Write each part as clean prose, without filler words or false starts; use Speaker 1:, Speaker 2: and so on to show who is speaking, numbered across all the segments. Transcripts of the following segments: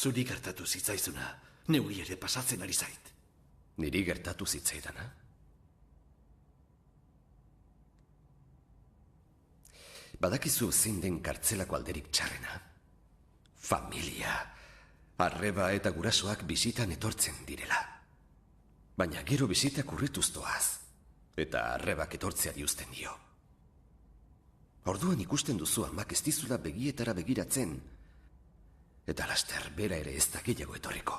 Speaker 1: Zuri gertatu zitzaizuna, neuri ere pasatzen ari zait.
Speaker 2: Niri gertatu zitzaidana? Badakizu zein den kartzelako alderik txarrena. Familia, arreba eta gurasoak bisitan etortzen direla. Baina gero bisitak urrituz doaz, eta arrebak etortzeari uzten dio. Orduan ikusten duzu amak ez dizula begietara begiratzen, eta laster bera ere ez da gehiago etorriko.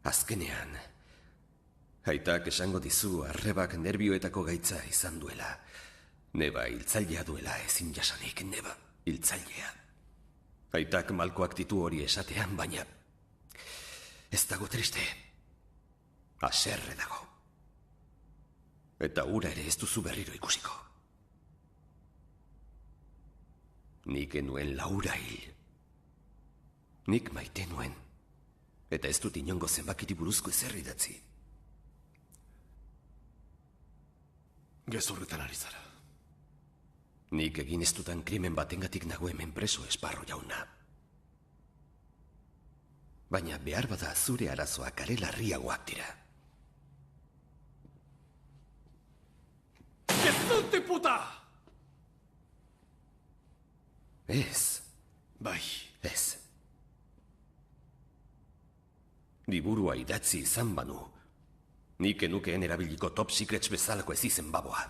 Speaker 2: Azkenean, aitak esango dizu arrebak nerbioetako gaitza izan duela. Neba hiltzailea duela ezin jasanik, neba hiltzailea. Aitak malkoak ditu hori esatean, baina ez dago triste. Haserre dago. Eta ura ere ez duzu berriro ikusiko. Nik enuen Laura hil. Nik maite nuen. Eta ez dut inongo zenbakiri buruzko ezer idatzi.
Speaker 1: Gezurretan ari zara.
Speaker 2: Nik egin ez dutan krimen batengatik nago hemen preso esparro jauna. Baina behar bada zure arazoak are larriagoak dira.
Speaker 1: Gezurte puta!
Speaker 2: Ez.
Speaker 1: Bai.
Speaker 2: Ez. Liburua idatzi izan banu, nik enukeen erabiliko Top Secrets bezalako ez izen baboa.